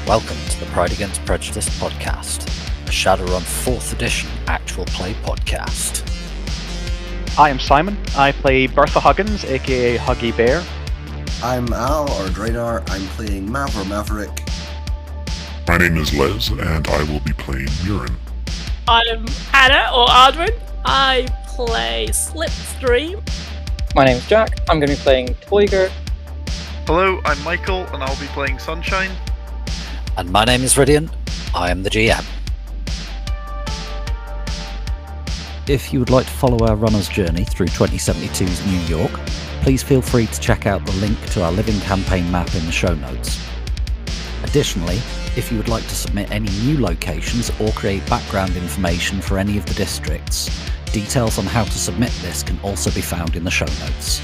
Welcome to the Pride Against Prejudice podcast, a Shadowrun 4th edition actual play podcast. I am Simon. I play Bertha Huggins, aka Huggy Bear. I'm Al, or Draenor. I'm playing Mav or Maverick. My name is Les, and I will be playing Murin. I'm Anna, or Ardwin. I play Slipstream. My name is Jack. I'm going to be playing Toiger. Hello, I'm Michael, and I'll be playing Sunshine. And my name is Rhydian. I am the GM. If you would like to follow our runner's journey through 2072's New York, please feel free to check out the link to our living campaign map in the show notes. Additionally, if you would like to submit any new locations or create background information for any of the districts, details on how to submit this can also be found in the show notes.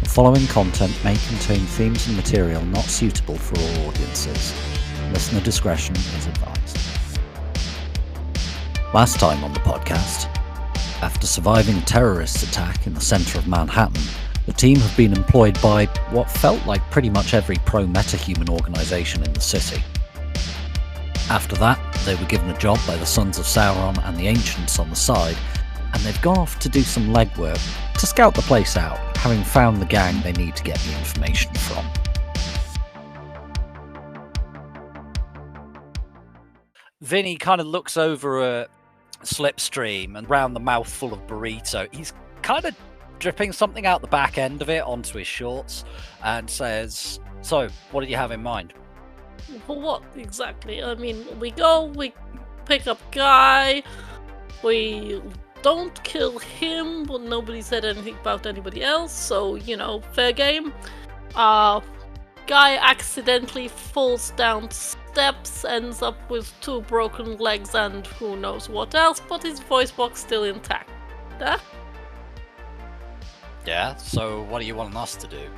The following content may contain themes and material not suitable for all audiences. Listener discretion is advised. Last time on the podcast, after surviving a terrorist attack in the centre of Manhattan, the team have been employed by what felt like pretty much every pro-metahuman organisation in the city. After that, they were given a job by the Sons of Sauron and the Ancients on the side, and they've gone off to do some legwork to scout the place out, having found the gang they need to get the information from. Vinny kind of looks over a Slipstream and round the mouthful of burrito. He's kind of dripping something out the back end of it onto his shorts and says, "So, what did you have in mind?" For what exactly? I mean, we pick up guy, we don't kill him, but nobody said anything about anybody else, so, fair game. Guy accidentally falls down steps, ends up with 2 broken legs and who knows what else, but his voice box still intact. Yeah, so what do you want us to do?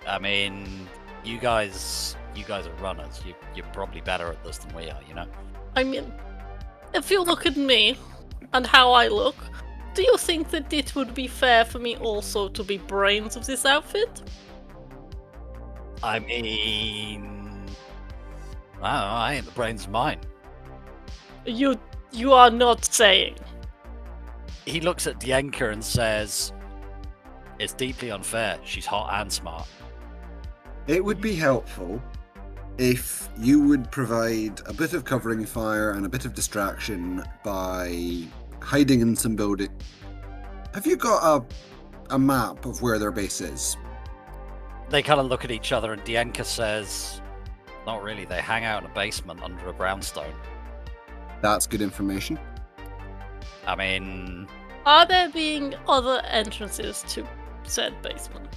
I mean, you guys are runners. You're probably better at this than we are, I mean, if you look at me and how I look, do you think that it would be fair for me also to be brains of this outfit? I mean, I don't know, I ain't the brains of mine. You are not saying. He looks at Dienka and says, "It's deeply unfair. She's hot and smart." It would be helpful if you would provide a bit of covering fire and a bit of distraction by hiding in some building. Have you got a map of where their base is? They kind of look at each other and Dienka says, "Not really. They hang out in a basement under a brownstone." That's good information. I mean, Are there being other entrances to said basement?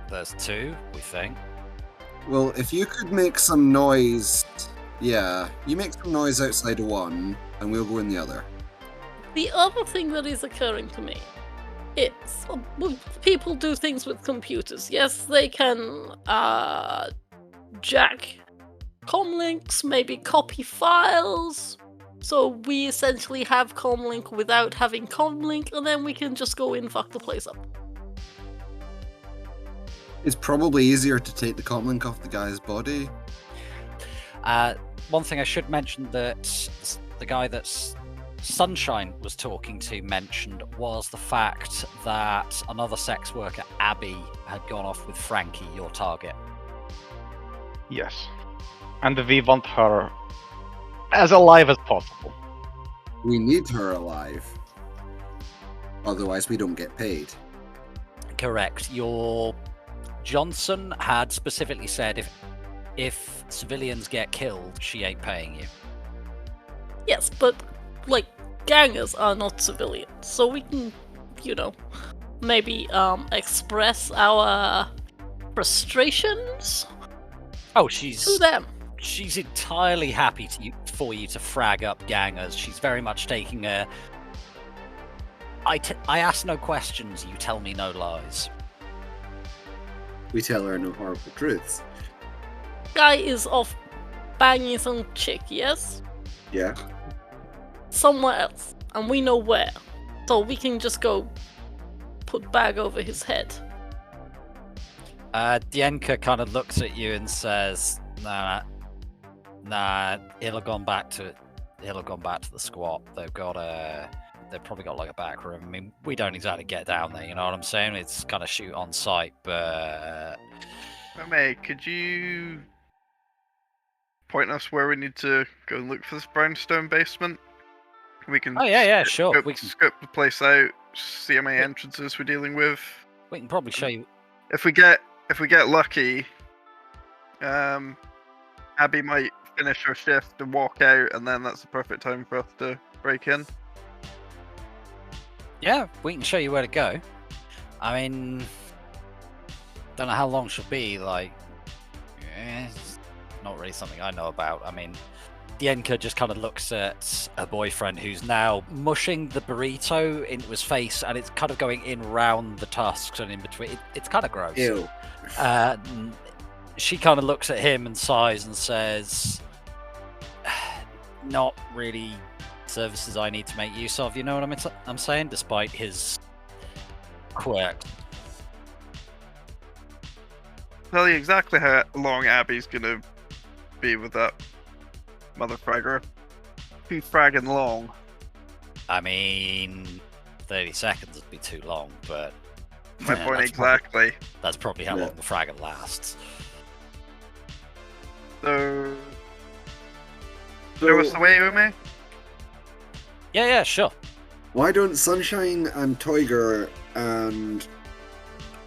there's 2, we think. Well, if you could make some noise... Yeah, you make some noise outside of one, and we'll go in the other. The other thing that is occurring to me is people do things with computers. Yes, they can jack comlinks, maybe copy files. So we essentially have comlink without having comlink, and then we can just go in and fuck the place up. It's probably easier to take the comlink off the guy's body. One thing I should mention that the guy that's Sunshine was talking to mentioned was the fact that another sex worker, Abby, had gone off with Frankie, your target. Yes. And we want her as alive as possible. We need her alive. Otherwise we don't get paid. Correct. Your Johnson had specifically said if civilians get killed, she ain't paying you. Yes, but gangers are not civilians, so we can, maybe express our frustrations. Oh, to them. She's entirely happy for you to frag up gangers. She's very much taking a I ask no questions, you tell me no lies. We tell her no horrible truths. Guy is off banging some chick, yes? Yeah. Somewhere else, and we know where. So we can just go put bag over his head. Dienka kind of looks at you and says, Nah, he'll have gone back to the squat. They've probably got like a back room. I mean, we don't exactly get down there, you know what I'm saying? It's kind of shoot on sight, but May, could you point us where we need to go and look for this brownstone basement? We can. Oh yeah, sure. We can scope the place out, see how many entrances we're dealing with. We can probably show you. If we get lucky, Abby might finish her shift and walk out, and then that's the perfect time for us to break in. Yeah, we can show you where to go. I mean, don't know how long she'll be. Like, it's not really something I know about. I mean, Yenka just kind of looks at her boyfriend, who's now mushing the burrito into his face, and it's kind of going in round the tusks and in between. It's kind of gross. Ew. She kind of looks at him and sighs and says, "Not really services I need to make use of." You know what I'm saying? Despite his quirks. Tell you exactly how long Abby's gonna be with that mother fragger. Too fragging long. I mean, 30 seconds would be too long, but My point exactly. That's probably how long the fragment lasts. So show us the way, Ume? Yeah, sure. Why don't Sunshine and Toiger and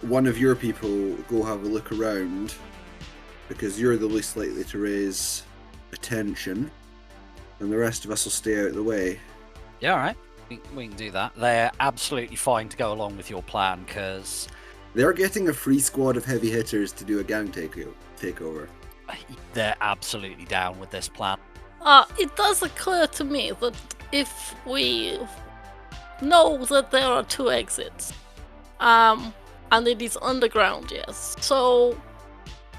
one of your people go have a look around, because you're the least likely to raise attention, and the rest of us will stay out of the way. Yeah, alright. We can do that. They're absolutely fine to go along with your plan, because They're getting a free squad of heavy hitters to do a gang takeover. they're absolutely down with this plan. It does occur to me that if we know that there are 2 exits, and it is underground, yes, so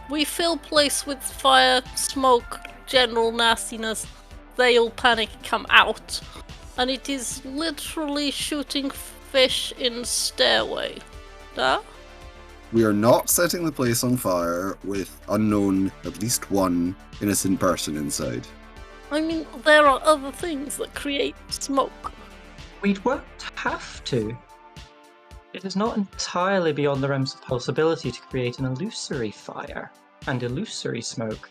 we fill place with fire, smoke, general nastiness, they'll panic and come out, and it is literally shooting fish in stairway. Duh? We are not setting the place on fire with unknown, at least one, innocent person inside. I mean, there are other things that create smoke. We won't have to. It is not entirely beyond the realms of possibility to create an illusory fire and illusory smoke.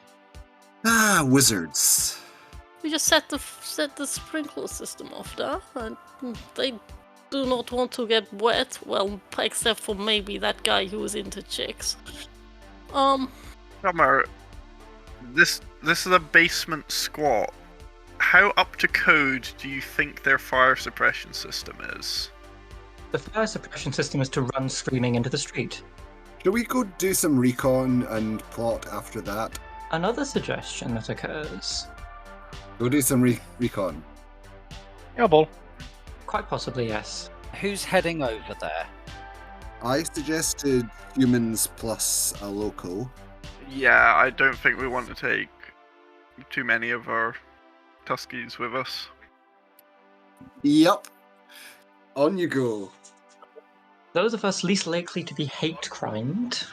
Ah, wizards. We just set the sprinkler system off there, and they do not want to get wet, well, except for maybe that guy who is into chicks. Summer, this is a basement squat. How up to code do you think their fire suppression system is? The fire suppression system is to run screaming into the street. Shall we go do some recon and plot after that? Another suggestion that occurs. Go do some recon. Yeah, ball. Quite possibly, yes. Who's heading over there? I suggested humans plus a local. Yeah, I don't think we want to take too many of our Tuskies with us. Yep. On you go. Those of us least likely to be hate-crimed.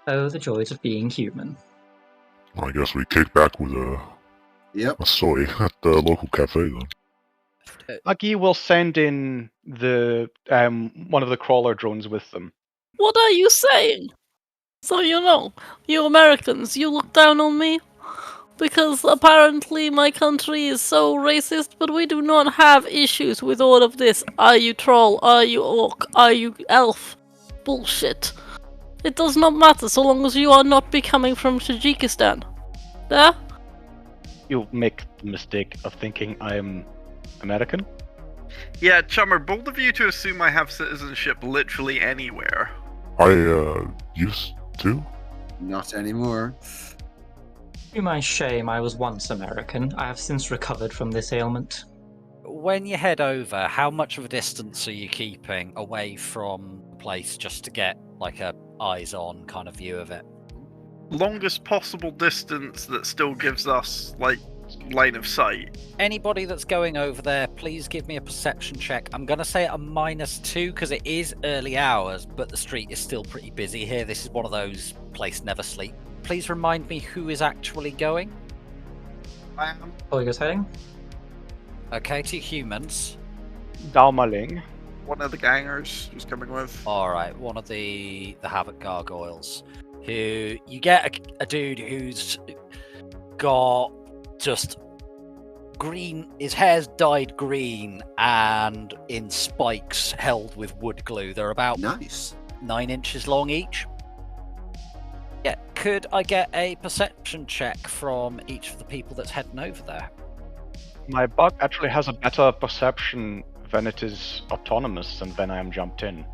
Oh, the joys of being human. I guess we kick back with a soy at the local cafe then. Lucky will send in the one of the crawler drones with them. What are you saying? So you know, you Americans, you look down on me? Because apparently my country is so racist, but we do not have issues with all of this. Are you troll? Are you orc? Are you elf? Bullshit. It does not matter so long as you are not becoming from Tajikistan. There? You make the mistake of thinking I am American. Yeah, Chummer, bold of you to assume I have citizenship literally anywhere. I used to. Not anymore. To my shame, I was once American. I have since recovered from this ailment. When you head over, how much of a distance are you keeping away from the place just to get like a eyes-on kind of view of it? Longest possible distance that still gives us, like, line of sight. Anybody that's going over there, please give me a perception check. I'm going to say a -2 because it is early hours, but the street is still pretty busy here. This is one of those place never sleep please remind me who is actually going? I am. Olga's heading. Okay, 2 humans. Daumerling. One of the gangers who's coming with. Alright, one of the Havoc Gargoyles. Who you get a dude who's got just green, his hair's dyed green and in spikes held with wood glue. They're about Nice. 9 inches long each. Yeah, could I get a perception check from each of the people that's heading over there? My bug actually has a better perception when it is autonomous than when I am jumped in.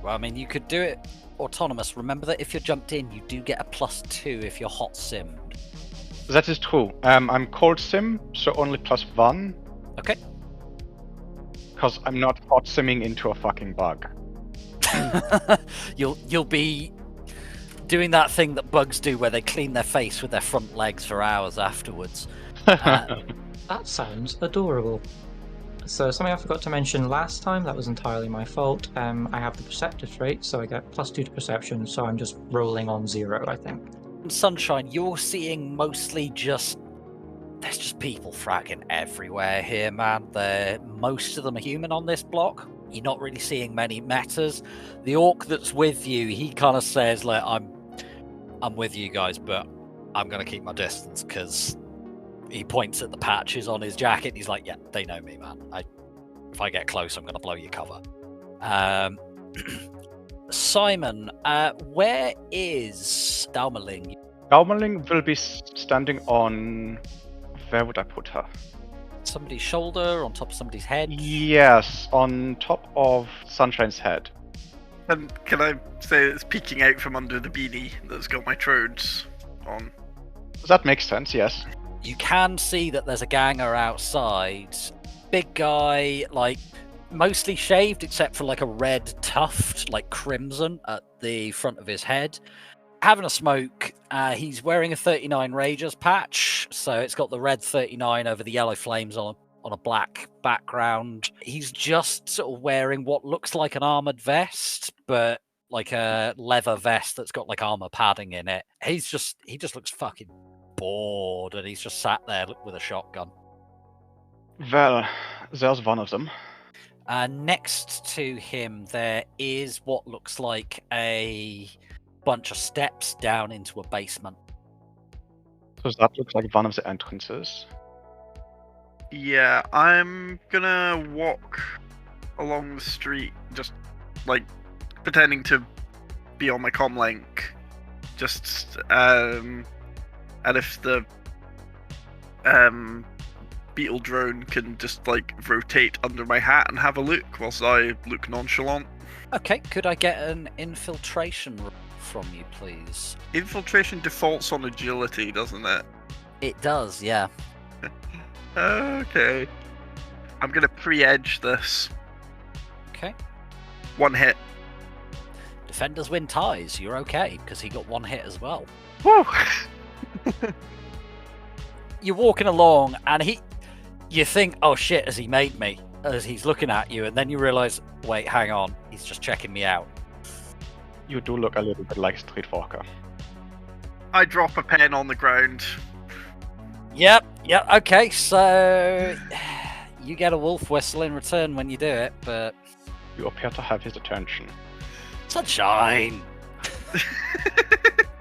Well, I mean, you could do it autonomous. Remember that if you're jumped in, you do get a +2 if you're hot simmed. That is true. I'm cold sim, so only +1. Okay. Because I'm not hot simming into a fucking bug. You'll be doing that thing that bugs do where they clean their face with their front legs for hours afterwards. That sounds adorable. So something I forgot to mention last time, that was entirely my fault. I have the perceptive trait, so I get +2 to perception, so I'm just rolling on 0, I think. Sunshine, you're seeing mostly there's just people fragging everywhere here, man. Most of them are human on this block. You're not really seeing many metas. The orc that's with you, he kind of says, like, I'm with you guys, but I'm gonna keep my distance, because he points at the patches on his jacket. He's like, yeah, they know me, man. If I get close, I'm gonna blow your cover. Simon, where is Daumerling? Daumerling will be standing on... Where would I put her? Somebody's shoulder, on top of somebody's head? Yes, on top of Sunshine's head. And can I say it's peeking out from under the beanie that's got my trodes on? That makes sense, yes. You can see that there's a ganger outside. Big guy, like, mostly shaved except for like a red tuft, like crimson, at the front of his head. Having a smoke. He's wearing a 39 Ragers patch, so it's got the red 39 over the yellow flames on a black background. He's just sort of wearing what looks like an armored vest, but like a leather vest that's got like armor padding in it. He just looks fucking bored, and he's just sat there with a shotgun. Well, there's one of them. Next to him, there is what looks like a bunch of steps down into a basement. So that looks like one of the entrances. Yeah, I'm gonna walk along the street, just like pretending to be on my comm link. Just and if the beetle drone can just like rotate under my hat and have a look whilst I look nonchalant. Okay, could I get an infiltration from you, please? Infiltration defaults on agility, doesn't it? It does, yeah. Okay. I'm gonna pre-edge this. Okay. 1 hit. Defenders win ties. You're okay, because he got 1 hit as well. Woo! You're walking along, and you think, oh shit, has he made me? As he's looking at you, and then you realise, wait, hang on, he's just checking me out. You do look a little bit like Streetwalker. I drop a pen on the ground. Yep, okay, so you get a wolf whistle in return when you do it, but... You appear to have his attention. Sunshine!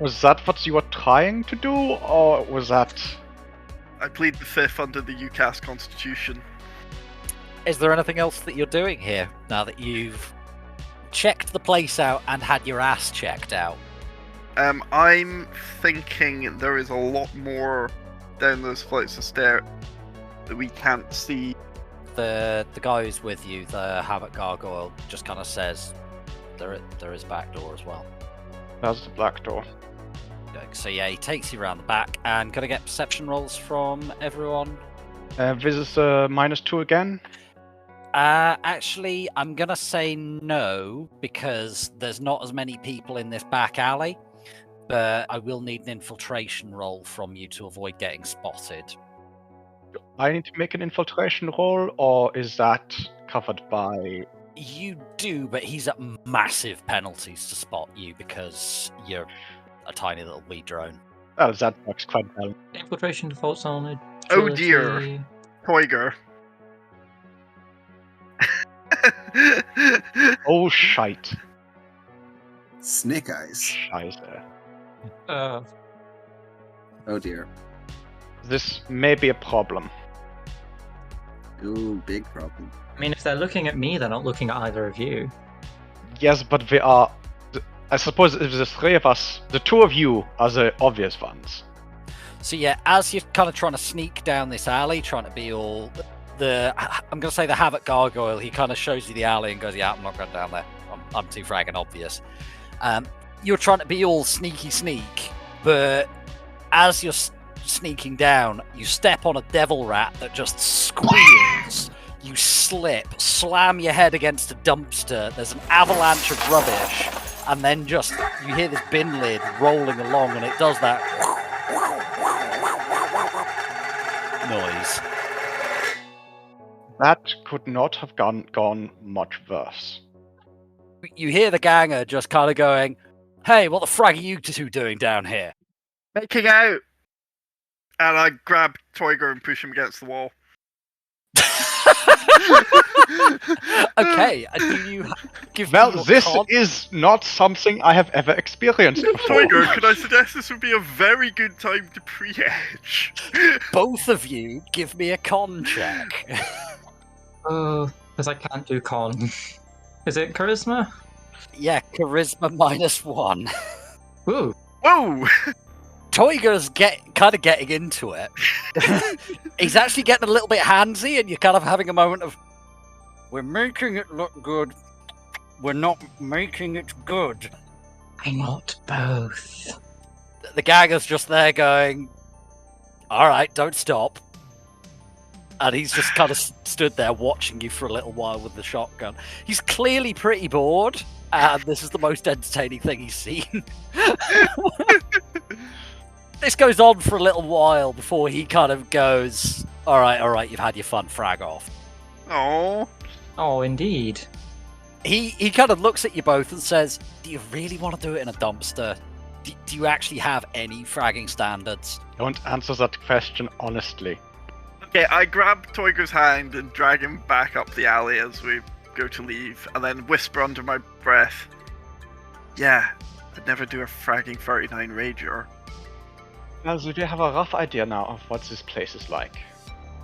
Was that what you were trying to do, or was that... I plead the fifth under the UCAS Constitution. Is there anything else that you're doing here, now that you've checked the place out and had your ass checked out? I'm thinking there is a lot more down those flights of stairs that we can't see. The guy who's with you, the Havoc Gargoyle, just kind of says there is a back door as well. That's the black door. So yeah, he takes you around the back, and can I get perception rolls from everyone? This is -2 again. Actually, I'm gonna say no, because there's not as many people in this back alley, but I will need an infiltration roll from you to avoid getting spotted. I need to make an infiltration roll, or is that covered by... You do, but he's at massive penalties to spot you because you're a tiny little wee drone. Oh, that works quite well. Infiltration defaults on Oh agility. dear. Toiger. Oh, shite. Snake eyes. Scheiße. Oh dear. This may be a problem. Ooh, big problem. I mean, if they're looking at me, they're not looking at either of you. Yes, but we are... I suppose if the three of us, the two of you are the obvious ones. So yeah, as you're kind of trying to sneak down this alley, trying to be all... I'm going to say the Havoc Gargoyle, he kind of shows you the alley and goes, yeah, I'm not going down there. I'm too fragging obvious. You're trying to be all sneak, but as you're sneaking down, you step on a devil rat that just squeals. You slip, slam your head against a dumpster. There's an avalanche of rubbish, and then just you hear this bin lid rolling along, and it does that noise. That could not have gone much worse. You hear the ganger just kind of going, "Hey, what the frag are you two doing down here?" Making out! And I grab Toiger and push him against the wall. Okay, do you give me Well, your this con? is not something I have ever experienced before. Toiger, could I suggest this would be a very good time to pre-edge? Both of you give me a con check. Oh, because I can't do con. Is it charisma? Yeah, charisma -1. Ooh. Whoa! Toiger's kind of getting into it. He's actually getting a little bit handsy, and you're kind of having a moment of, we're making it look good. We're not making it good. Why not both? The ganger's just there going, all right, don't stop. And he's just kind of stood there watching you for a little while with the shotgun. He's clearly pretty bored, and this is the most entertaining thing he's seen. This goes on for a little while before he kind of goes, all right, you've had your fun, frag off. Oh. Oh, indeed. He kind of looks at you both and says, do you really want to do it in a dumpster? Do you actually have any fragging standards? Don't answer that question honestly. Okay, I grab Toiger's hand and drag him back up the alley as we go to leave, and then whisper under my breath, yeah, I'd never do a fragging 39 Rager. Well, so do you have a rough idea now of what this place is like?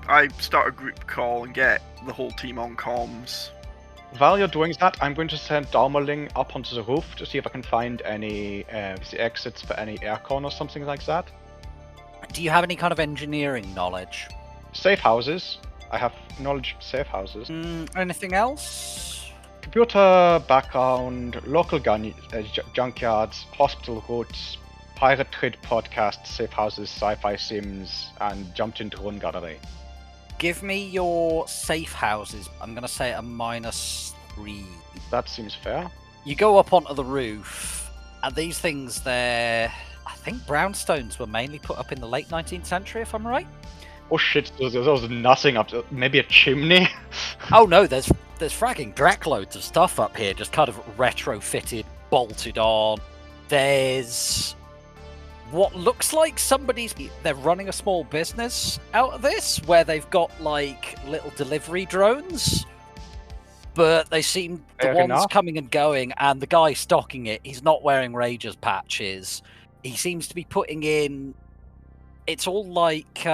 I start a group call and get the whole team on comms. While you're doing that, I'm going to send Daumerling up onto the roof to see if I can find any the exits for any aircon or something like that. Do you have any kind of engineering knowledge? Safe houses. I have knowledge of safe houses. Anything else? Computer background, local junkyards, hospital routes, pirate trade podcasts, safe houses, sci-fi sims, and jumped into drone gallery. Give me your safe houses. I'm going to say a -3. That seems fair. You go up onto the roof, and these things, I think brownstones were mainly put up in the late 19th century, if I'm right. Oh shit, there's nothing up there. Maybe a chimney? Oh no, there's fragging loads of stuff up here, just kind of retrofitted, bolted on. There's what looks like they're running a small business out of this, where they've got like little delivery drones, but they seem the ones coming and going, and the guy stocking it, he's not wearing Rager's patches. He seems to be putting in, it's all like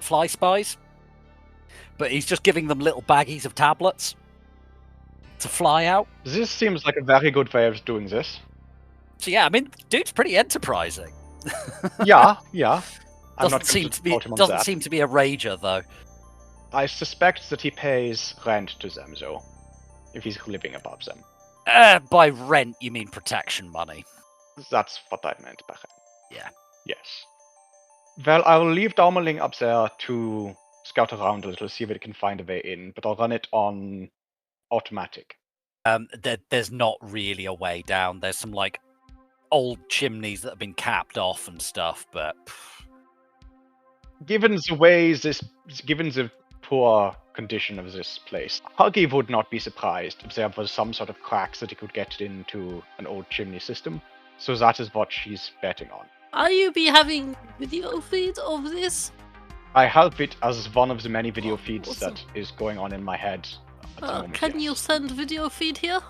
fly spies, but he's just giving them little baggies of tablets to fly out. This seems like a very good way of doing this. So yeah, I mean, dude's pretty enterprising. Yeah. Doesn't seem to be a rager though. I suspect that he pays rent to them though, if he's living above them. By rent, you mean protection money? That's what I meant by rent. Yeah. Yes. Well, I will leave Daumerling up there to scout around a little, see if it can find a way in, but I'll run it on automatic. There's not really a way down. There's some like old chimneys that have been capped off and stuff, but given the poor condition of this place, Huggy would not be surprised if there was some sort of cracks that he could get into an old chimney system. So that is what she's betting on. Are you be having video feed of this? I help it as one of the many video feeds awesome. that is going on in my head at the moment. Can you send video feed here?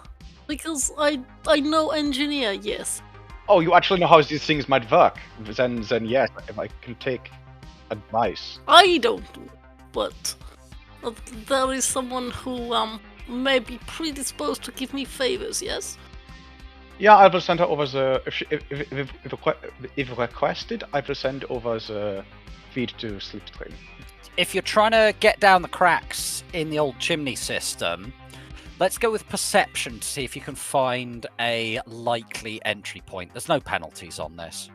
Because I know engineer, yes. Oh, you actually know how these things might work? Then yes, if I can take advice. I don't, but there is someone who may be predisposed to give me favors, yes? Yeah, I will send her over the if requested. I will send over the feed to Slipstream. If you're trying to get down the cracks in the old chimney system, let's go with perception to see if you can find a likely entry point. There's no penalties on this.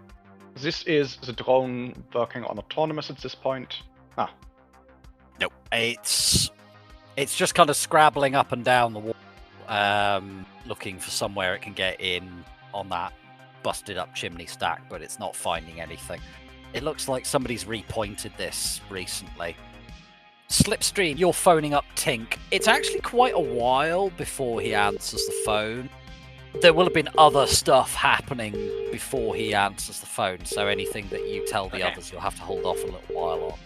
This is the drone working on autonomous at this point. Ah. Nope. It's just kind of scrabbling up and down the wall, looking for somewhere it can get in on that busted up chimney stack, but it's not finding anything. It looks like somebody's repointed this recently. Slipstream, you're phoning up Tink. It's actually quite a while before he answers the phone. There will have been other stuff happening before he answers the phone, so anything that you tell the others, you'll have to hold off a little while on.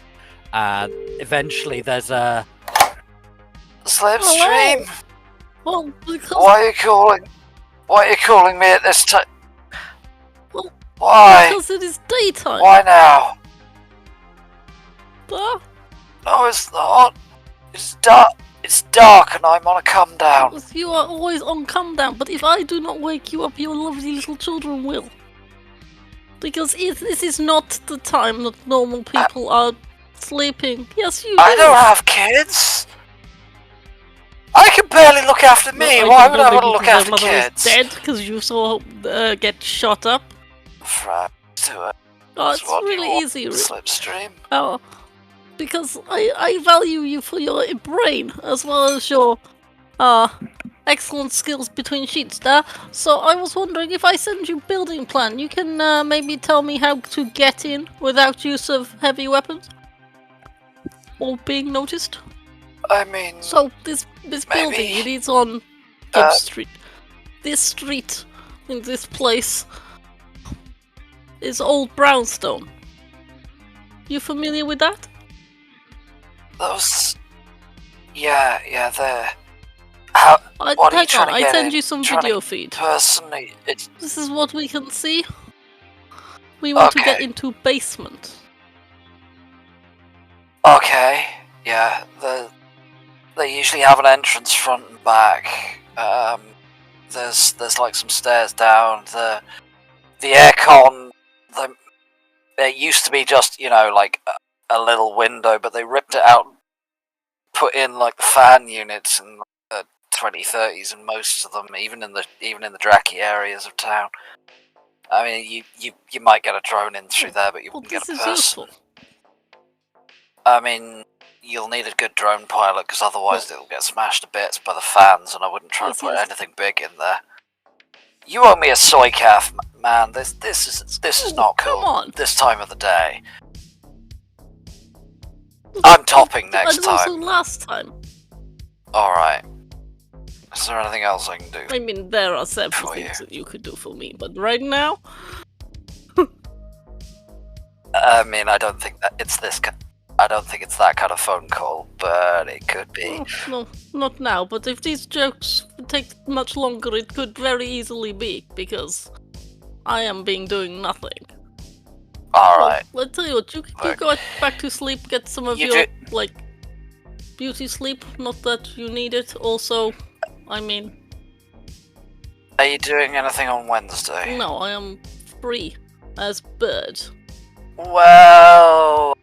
And eventually there's a... Slipstream? Well, because... Why are you calling me at this time? Well, Why? Because it is daytime. Why now? Huh? No, it's not. It's dark. It's dark, and I'm on a come down. You are always on come down, but if I do not wake you up, your lovely little children will. Because this is not the time that normal people are sleeping. Yes, you do. I don't have kids. I can barely look after me. Why would I want to look after kids? Dead because you saw her get shot up. Right, do it. Oh, it's really easy. Slipstream. Oh, because I value you for your brain as well as your excellent skills between sheets there. So I was wondering if I send you building plan, you can maybe tell me how to get in without use of heavy weapons or being noticed. I mean, so this building, it is on Gibb Street. This street in this place is Old Brownstone. You familiar with that? Those... Yeah, they're... What are you trying to get I send in? you some video feed. Personally, This is what we can see. We want to get into basement. Okay, yeah, they usually have an entrance front and back. There's like some stairs down. The aircon, it used to be just, you know, like a little window, but they ripped it out and put in like the fan units in the 2030s in most of them, even in the Draki areas of town. I mean, you might get a drone in through there, but you won't get a person. Useful. I mean, you'll need a good drone pilot, because otherwise it'll get smashed to bits by the fans, and I wouldn't try to put anything big in there. You owe me a soy calf, man. This is not cool. Come on. This time of the day. I'm topping next time. Also last time. Alright. Is there anything else I can do? I mean, there are several things that you could do for me, but right now... I mean, I don't think it's that kind of phone call, but it could be. No, not now, but if these jokes take much longer, it could very easily be, because I am doing nothing. Alright. Well, I'll tell you what, you go back to sleep, get some of your, like, beauty sleep, not that you need it, also, I mean... Are you doing anything on Wednesday? No, I am free as bird. Well...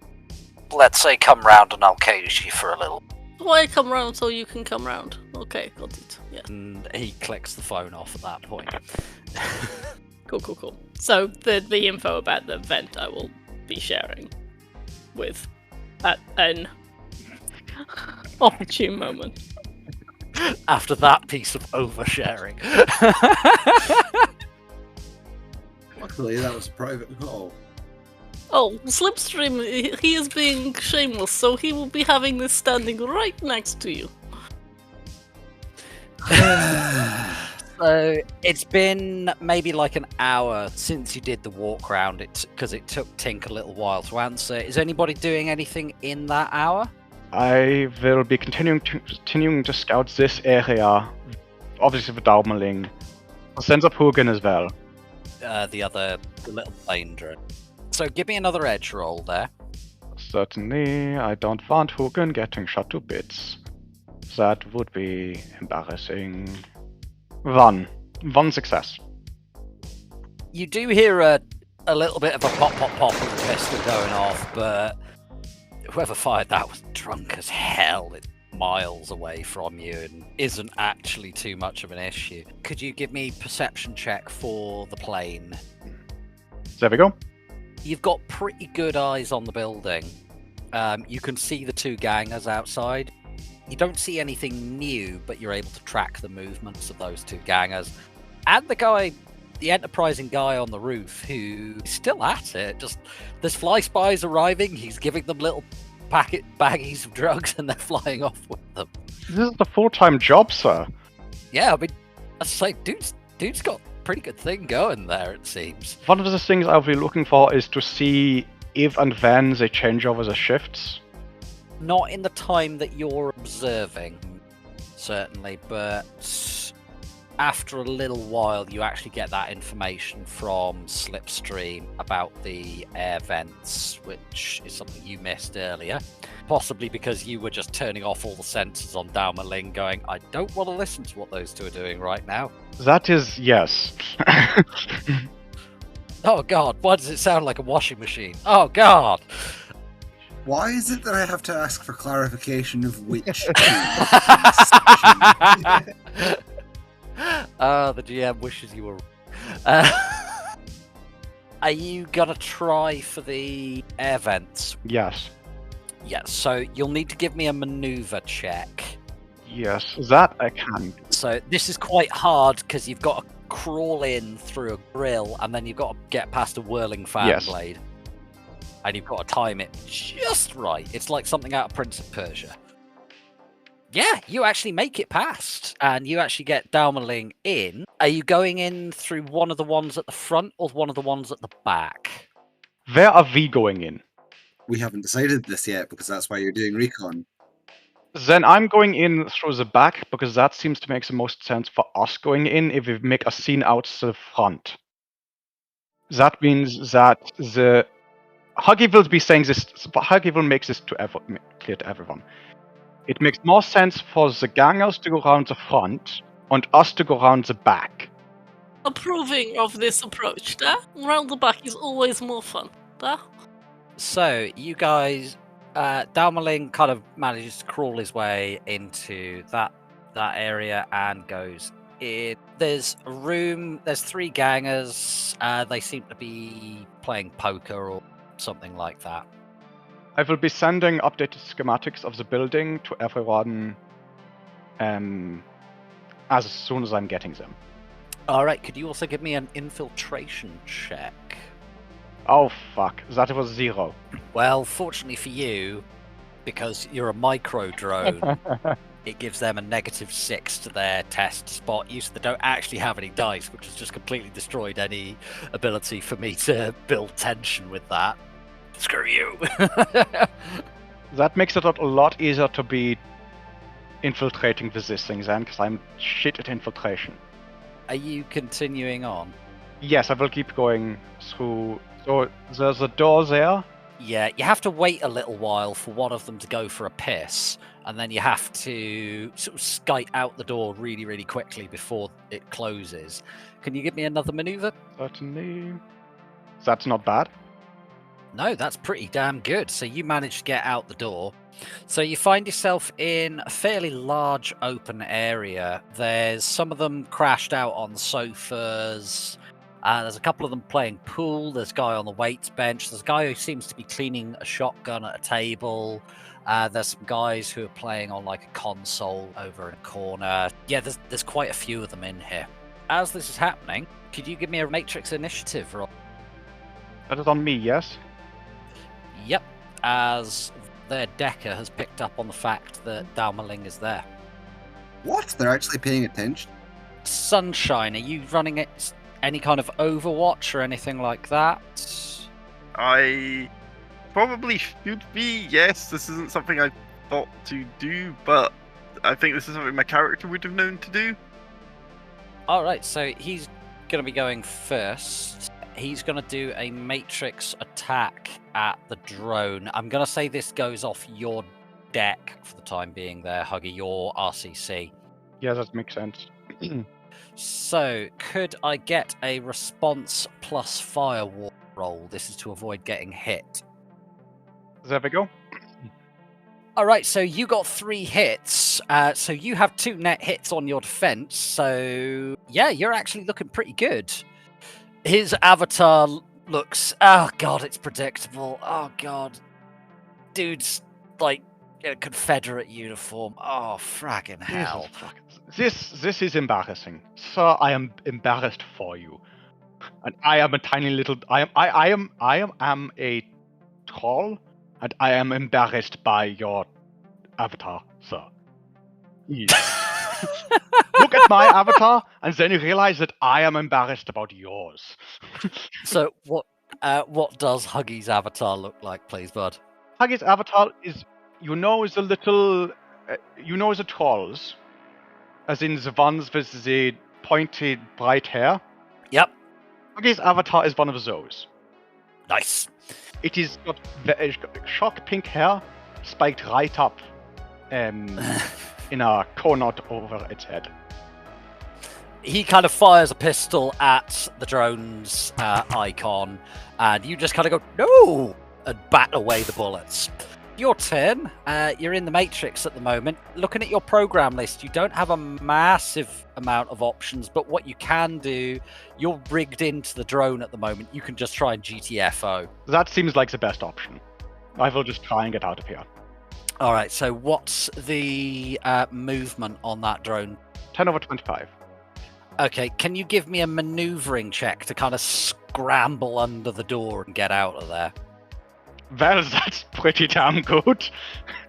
Let's say come round and I'll cage you for a little. Why come round so you can come round? Okay, got it. Yeah. And he clicks the phone off at that point. Cool. So the info about the vent I will be sharing with at an opportune moment. After that piece of oversharing. Luckily that was a private call. Oh, Slipstream, he is being shameless, so he will be having this standing right next to you. So it's been maybe like an hour since you did the walk round, because it took Tink a little while to answer. Is anybody doing anything in that hour? I will be continuing to scout this area, obviously with Daumerling. I'll send up Hogan as well. The little plane drone. So give me another edge roll there. Certainly, I don't want Hogan getting shot to bits. That would be embarrassing. One success. You do hear a little bit of a pop with the pistol going off, but whoever fired that was drunk as hell. It's miles away from you and isn't actually too much of an issue. Could you give me perception check for the plane? There we go. You've got pretty good eyes on the building. You can see the two gangers outside. You don't see anything new, but you're able to track the movements of those two gangers. And the enterprising guy on the roof, who's still at it. Just there's fly spies arriving. He's giving them little baggies of drugs, and they're flying off with them. This is a full-time job, sir. Yeah, I mean, I say, dude's got a pretty good thing going there, it seems. One of the things I'll be looking for is to see if and when they change over the shifts. Not in the time that you're observing, certainly, but after a little while, you actually get that information from Slipstream about the air vents, which is something you missed earlier. Possibly because you were just turning off all the sensors on Daumerling, going, I don't want to listen to what those two are doing right now. That is, yes. Oh god, why does it sound like a washing machine? Oh god! Why is it that I have to ask for clarification of which two? The GM wishes you were. Are you gonna try for the air vents? Yes. Yes, so you'll need to give me a maneuver check. Yes, that I can. So this is quite hard because you've got to crawl in through a grill and then you've got to get past a whirling fan blade. And you've got to time it just right. It's like something out of Prince of Persia. Yeah, you actually make it past, and you actually get Daumerling in. Are you going in through one of the ones at the front or one of the ones at the back? Where are we going in? We haven't decided this yet, because that's why you're doing recon. Then I'm going in through the back, because that seems to make the most sense for us going in if we make a scene out the front. That means that Huggy will be saying this, Huggy will make this clear to everyone. It makes more sense for the gangers to go around the front and us to go around the back. Approving of this approach, da? Round the back is always more fun, da? So, you guys, Daumerling kind of manages to crawl his way into that area and goes in. There's a room, there's three gangers, they seem to be playing poker or something like that. I will be sending updated schematics of the building to everyone as soon as I'm getting them. Alright, could you also give me an infiltration check? Oh fuck, that was 0. Well, fortunately for you, because you're a micro drone, it gives them a -6 to their test spot you, so they don't actually have any dice, which has just completely destroyed any ability for me to build tension with that. Screw you! That makes it a lot easier to be infiltrating with this thing then, because I'm shit at infiltration. Are you continuing on? Yes, I will keep going through. So there's a door there. Yeah, you have to wait a little while for one of them to go for a piss, and then you have to sort of skite out the door really, really quickly before it closes. Can you give me another maneuver? Certainly. That's not bad. No, that's pretty damn good. So you managed to get out the door. So you find yourself in a fairly large open area. There's some of them crashed out on sofas. There's a couple of them playing pool. There's a guy on the weights bench. There's a guy who seems to be cleaning a shotgun at a table. There's some guys who are playing on like a console over in a corner. Yeah, there's quite a few of them in here. As this is happening, could you give me a Matrix initiative roll? That is on me, yes? Yep, as their Decker has picked up on the fact that Daumerling is there. What? They're actually paying attention? Sunshine, are you running it any kind of Overwatch or anything like that? I probably should be. Yes, this isn't something I thought to do, but I think this is something my character would have known to do. Alright, so he's going to be going first. He's going to do a matrix attack at the drone. I'm going to say this goes off your deck for the time being there, Huggy, your RCC. Yeah, that makes sense. So, could I get a response plus firewall roll? This is to avoid getting hit. There we go. Alright, so you got 3 hits. So you have 2 net hits on your defense. So, yeah, you're actually looking pretty good. His avatar looks... Oh, God, it's predictable. Oh, God. Dude's, like, in a Confederate uniform. Oh, fragging hell. This is embarrassing. Sir, I am embarrassed for you. And I am a tiny little... I am a troll, and I am embarrassed by your avatar, sir. Look at my avatar, and then you realize that I am embarrassed about yours. So, what does Huggy's avatar look like, please, bud? Huggy's avatar is, the little, the trolls, as in the ones with the pointed bright hair. Yep. Huggy's avatar is one of those. Nice. It is got shock pink hair, spiked right up, in a cornot over its head. He kind of fires a pistol at the drone's icon, and you just kind of go, no, and bat away the bullets. Your turn. You're in the Matrix at the moment. Looking at your program list, you don't have a massive amount of options, but what you can do, you're rigged into the drone at the moment. You can just try and GTFO. That seems like the best option. I will just try and get out of here. All right, so what's the movement on that drone? 10/25. Okay, can you give me a maneuvering check to kind of scramble under the door and get out of there? Well, that's pretty damn good.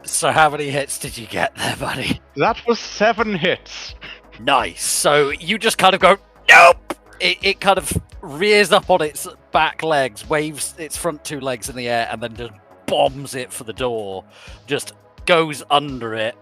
So how many hits did you get there, buddy? That was 7 hits. Nice. So you just kind of go, nope! It kind of rears up on its back legs, waves its front 2 legs in the air, and then just bombs it for the door. Just goes under it,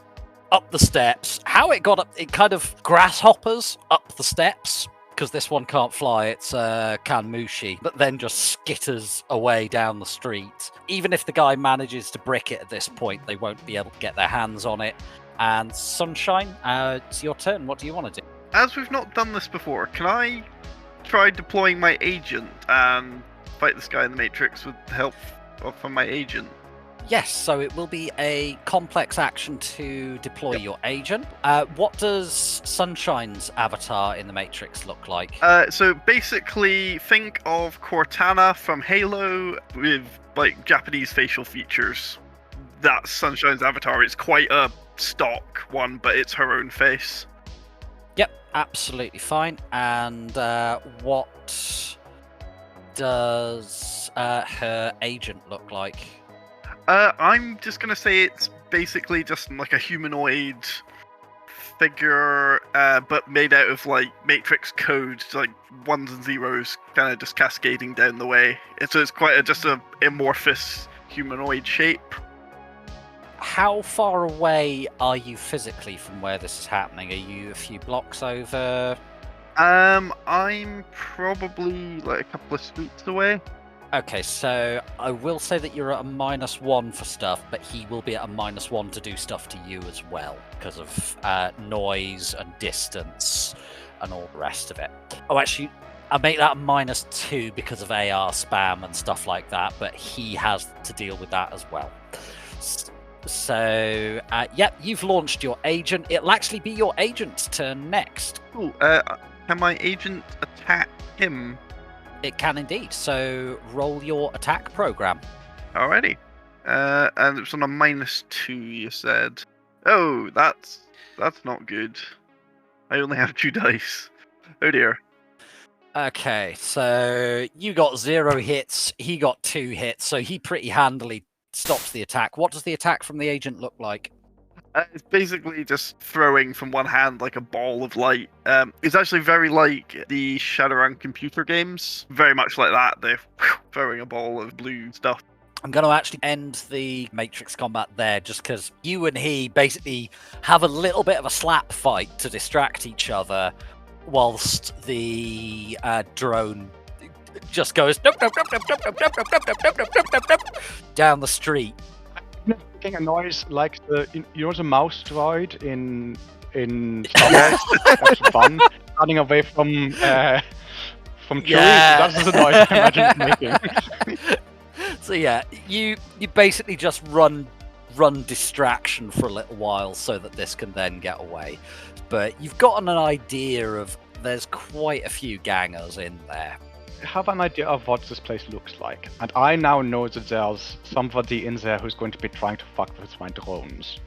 up the steps. How it got up, it kind of grasshoppers up the steps, because this one can't fly, it's Kanmushi, but then just skitters away down the street. Even if the guy manages to brick it at this point, they won't be able to get their hands on it. And Sunshine, it's your turn. What do you want to do? As we've not done this before, can I try deploying my agent and fight this guy in the Matrix with the help from my agent? Yes, so it will be a complex action to deploy your agent. What does Sunshine's avatar in the Matrix look like? So basically, think of Cortana from Halo with like Japanese facial features. That's Sunshine's avatar. It's quite a stock one, but it's her own face. Yep, absolutely fine. And what does her agent look like? I'm just gonna say it's basically just like a humanoid figure, but made out of like Matrix code, like 1s and 0s, kind of just cascading down the way. So it's quite just a amorphous humanoid shape. How far away are you physically from where this is happening? Are you a few blocks over? I'm probably like a couple of streets away. Okay, so I will say that you're at a -1 for stuff, but he will be at a -1 to do stuff to you as well, because of noise and distance and all the rest of it. Oh, actually, I make that a -2 because of AR spam and stuff like that, but he has to deal with that as well. So, yep, you've launched your agent. It'll actually be your agent's turn next. Cool. Can my agent attack him? It can indeed. So roll your attack program. Alrighty. And it's on a -2, you said. Oh, that's not good. I only have 2 dice. Oh dear. Okay, so you got 0 hits, he got 2 hits, so he pretty handily stops the attack. What does the attack from the agent look like? It's basically just throwing from one hand like a ball of light. It's actually very like the Shadowrun computer games. Very much like that. They're throwing a ball of blue stuff. I'm going to actually end the Matrix combat there just because you and he basically have a little bit of a slap fight to distract each other whilst the drone just goes down the street. Making a noise like the the mouse droid in Star Wars. That's fun. Running away from Chewie. Yeah. That's the noise I imagine it making. So yeah, you basically just run distraction for a little while so that this can then get away. But you've gotten an idea of there's quite a few gangers in there. I have an idea of what this place looks like, and I now know that there's somebody in there who's going to be trying to fuck with my drones.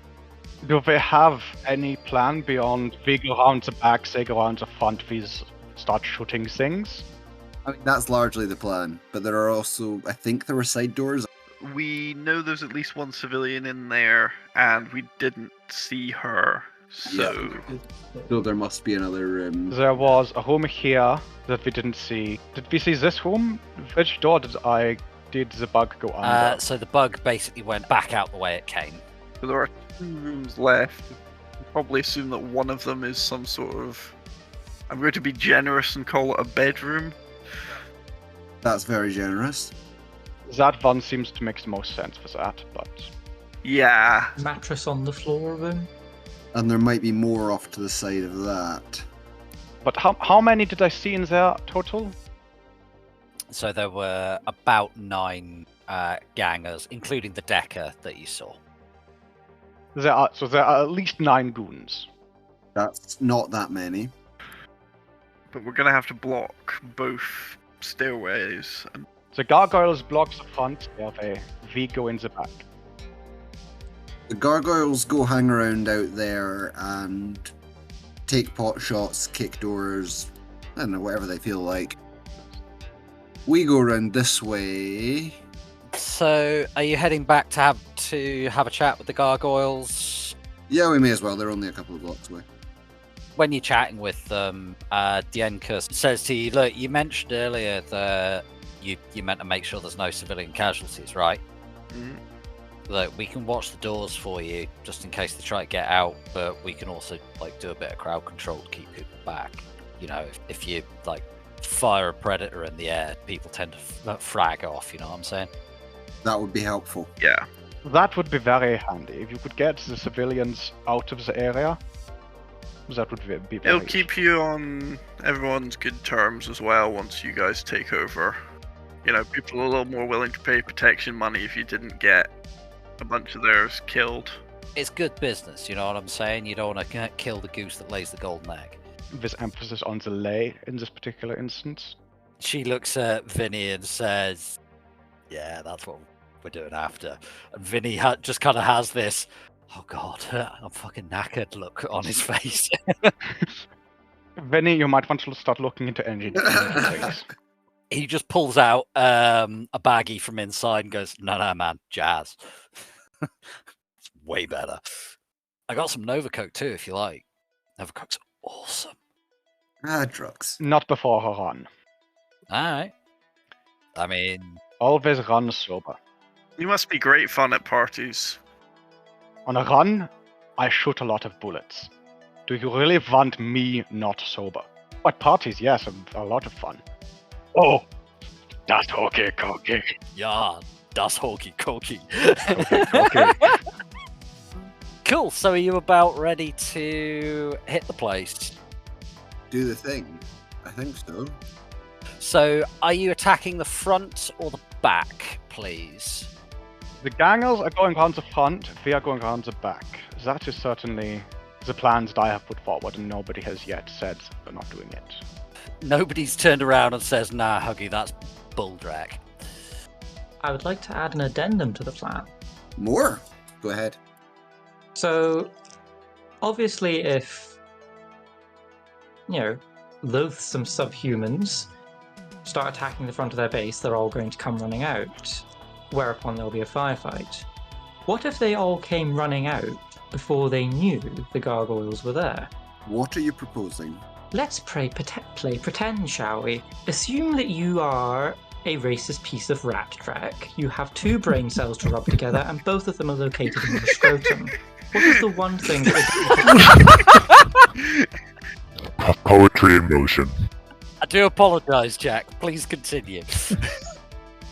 Do they have any plan beyond we go around the back, they go around the front, we start shooting things? I mean, that's largely the plan, but there are also, I think there were side doors. We know there's at least one civilian in there, and we didn't see her, so... So there must be another room. There was a room here that we didn't see. Did we see this room? Which door did the bug go under? So the bug basically went back out the way it came. So there are 2 rooms left. You probably assume that one of them is some sort of... I'm going to be generous and call it a bedroom. That's very generous. That one seems to make the most sense for that, but... Yeah. Mattress on the floor of him. And there might be more off to the side of that. But how many did I see in there total? So there were about 9 gangers, including the decker that you saw. There are at least 9 goons. That's not that many. But we're going to have to block both stairways. The gargoyles block the front stairway. We go in the back. The gargoyles go hang around out there and take pot shots, kick doors, I don't know, whatever they feel like. We go around this way. So, are you heading back to have a chat with the gargoyles? Yeah, we may as well. They're only a couple of blocks away. When you're chatting with them, Dienkus says to you, look, you mentioned earlier that you meant to make sure there's no civilian casualties, right? Mm-hmm. Look, we can watch the doors for you, just in case they try to get out, but we can also, do a bit of crowd control to keep people back. You know, if you, fire a predator in the air, people tend to frag off, you know what I'm saying? That would be helpful. Yeah. That would be very handy. If you could get the civilians out of the area, that would be very It'll keep you on everyone's good terms as well once you guys take over. You know, people are a little more willing to pay protection money if you didn't get a bunch of theirs killed. It's good business, you know what I'm saying? You don't want to kill the goose that lays the golden egg. With emphasis on the lay in this particular instance. She looks at Vinny and says, yeah, that's what we're doing after. And Vinny just kind of has this, oh god, I'm fucking knackered look on his face. Vinny, you might want to start looking into engine things. He just pulls out a baggie from inside and goes, no, man, jazz. It's way better. I got some Nova Coke too, if you like. Nova Coke's awesome. Drugs. Not before her run. Alright. I mean... Always run sober. You must be great fun at parties. On a run, I shoot a lot of bullets. Do you really want me not sober? But parties, yes, a lot of fun. Oh, that's okay, Koki. Yeah, das hokey cokey. Okay. Cool, so are you about ready to hit the place? Do the thing. I think so. So, are you attacking the front or the back, please? The gangers are going around the front, we are going around the back. That is certainly the plans that I have put forward, and nobody has yet said they're not doing it. Nobody's turned around and says, nah, Huggy, that's bulldrag. I would like to add an addendum to the plan. More? Go ahead. So, obviously, if, loathsome subhumans start attacking the front of their base, they're all going to come running out, whereupon there'll be a firefight. What if they all came running out before they knew the gargoyles were there. What are you proposing? Let's play pretend, shall we? Assume that you are a racist piece of rat track. You have two brain cells to rub together, and both of them are located in your scrotum. What is the one thing that Poetry in motion. I do apologise, Jack. Please continue.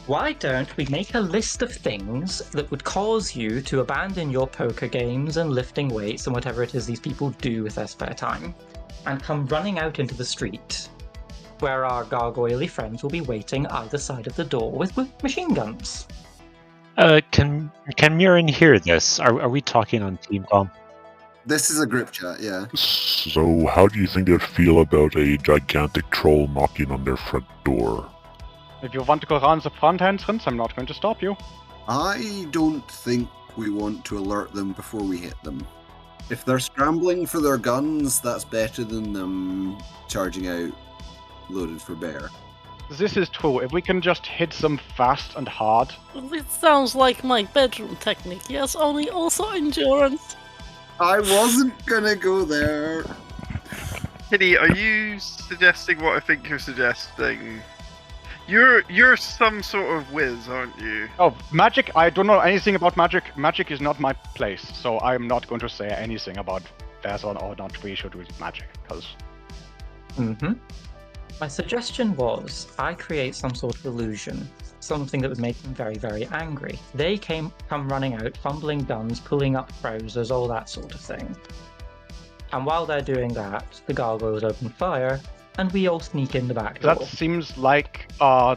Why don't we make a list of things that would cause you to abandon your poker games and lifting weights and whatever it is these people do with their spare time, and come running out into the street, where our gargoyle-y friends will be waiting either side of the door with machine guns. Can Murin hear this? Are we talking on Team Calm? This is a group chat, yeah. So, how do you think they'd feel about a gigantic troll knocking on their front door? If you want to go around the front entrance, I'm not going to stop you. I don't think we want to alert them before we hit them. If they're scrambling for their guns, that's better than them charging out loaded for bear. This is true. If we can just hit them fast and hard. It sounds like my bedroom technique, yes, only also endurance. I wasn't gonna go there. Kitty, are you suggesting what I think you're suggesting? You're some sort of whiz, aren't you? Oh, magic? I don't know anything about magic. Magic is not my place, so I'm not going to say anything about whether or not we should use magic, because... My suggestion was I create some sort of illusion, something that would make them very, very angry. They come running out, fumbling guns, pulling up trousers, all that sort of thing. And while they're doing that, the gargoyles open fire, and we all sneak in the back door. That seems like an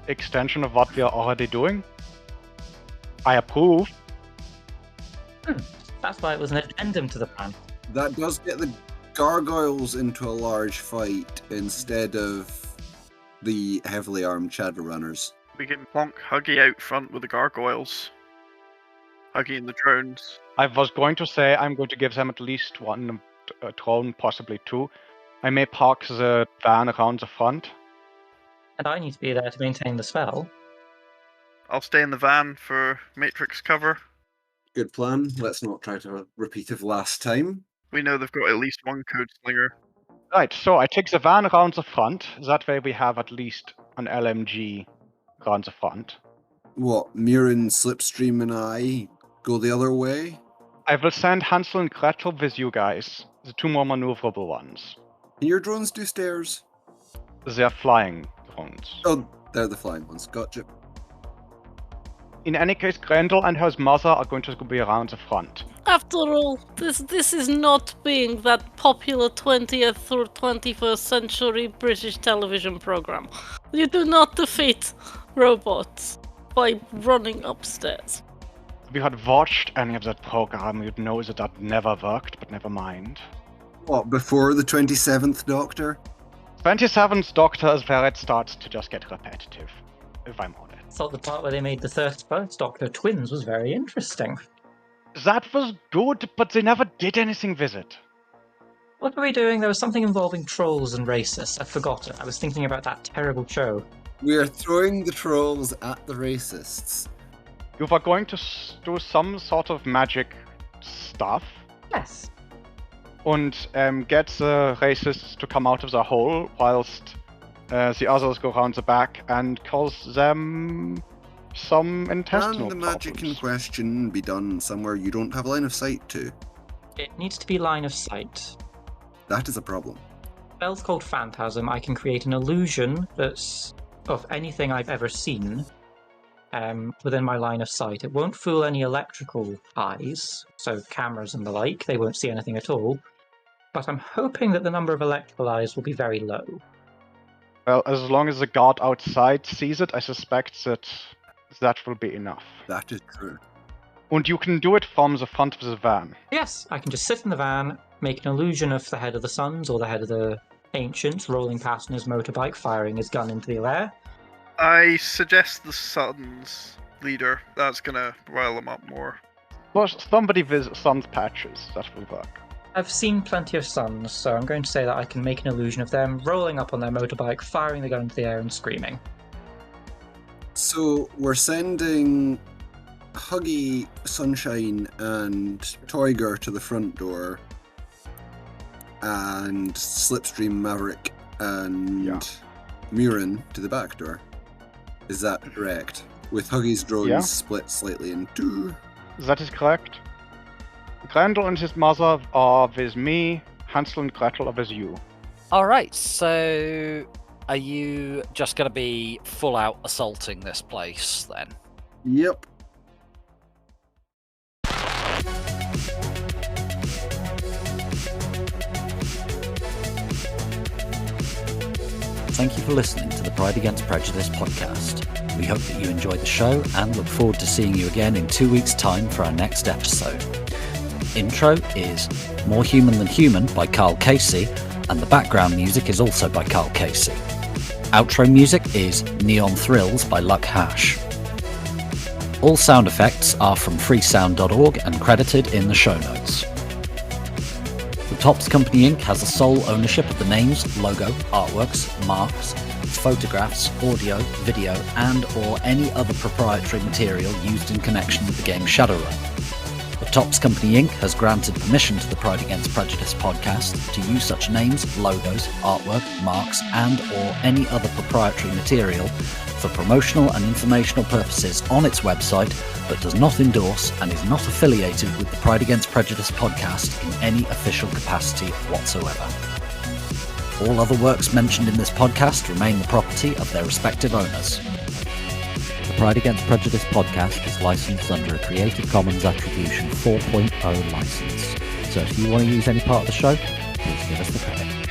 extension of what we are already doing. I approve. That's why it was an addendum to the plan. That does get the gargoyles into a large fight instead of the heavily armed Shadowrunners. We can plonk Huggy out front with the gargoyles. Huggy and the drones. I was going to say I'm going to give them at least one drone, possibly two. I may park the van around the front. And I need to be there to maintain the spell. I'll stay in the van for Matrix cover. Good plan. Let's not try to repeat of last time. We know they've got at least one code slinger. Right, so I take the van around the front. That way we have at least an LMG around the front. What, Murin, Slipstream, and I go the other way? I will send Hansel and Gretel with you guys, the two more maneuverable ones. Can your drones do stairs? They're flying drones. Oh, they're the flying ones. Gotcha. In any case, Grendel and her mother are going to be around the front. After all, this is not being that popular 20th through 21st century British television program. You do not defeat robots by running upstairs. If you had watched any of that program, you'd know that that never worked, but never mind. What, before the 27th Doctor? 27th Doctor is where it starts to just get repetitive, if I'm honest. I thought the part where they made the 31st Doctor twins was very interesting. That was good, but they never did anything with it. What were we doing? There was something involving trolls and racists. I forgot it. I was thinking about that terrible show. We are throwing the trolls at the racists. You were going to do some sort of magic stuff. Yes. And get the racists to come out of the hole, whilst the others go around the back and cause them some intestinal And the magic problems. in question be done somewhere you don't have line of sight to. It needs to be line of sight. That is a problem. Spell's called Phantasm. I can create an illusion that's of anything I've ever seen within my line of sight. It won't fool any electrical eyes, so cameras and the like. They won't see anything at all. But I'm hoping that the number of electrical eyes will be very low. Well, as long as the guard outside sees it, I suspect that that will be enough. That is true. And you can do it from the front of the van. Yes, I can just sit in the van, make an illusion of the head of the Suns or the head of the Ancients rolling past on his motorbike, firing his gun into the air. I suggest the Suns leader. That's gonna rile them up more. Well, somebody with Sun's patches, that will work. I've seen plenty of Suns, so I'm going to say that I can make an illusion of them rolling up on their motorbike, firing the gun into the air and screaming. So we're sending Huggy, Sunshine, and Toyger to the front door, and Slipstream, Maverick, and Murin to the back door. Is that correct? With Huggy's drones split slightly in two. That is correct. Grendel and his mother are with me. Hansel and Gretel are with you. Alright, so are you just going to be full out assaulting this place then? Yep. Thank you for listening to the Pride Against Prejudice podcast. We hope that you enjoyed the show and look forward to seeing you again in 2 weeks' time for our next episode. Intro is More Human Than Human by Karl Casey, and the background music is also by Karl Casey. Outro music is Neon Thrills by Luck Hash. All sound effects are from freesound.org and credited in the show notes. The Tops Company Inc. has the sole ownership of the names, logo, artworks, marks, photographs, audio, video, and or any other proprietary material used in connection with the game Shadowrun. The Tops Company Inc. has granted permission to the Pride Against Prejudice podcast to use such names, logos, artwork, marks, and or any other proprietary material for promotional and informational purposes on its website, but does not endorse and is not affiliated with the Pride Against Prejudice podcast in any official capacity whatsoever. All other works mentioned in this podcast remain the property of their respective owners. The Pride Against Prejudice podcast is licensed under a Creative Commons Attribution 4.0 license. So if you want to use any part of the show, please give us the credit.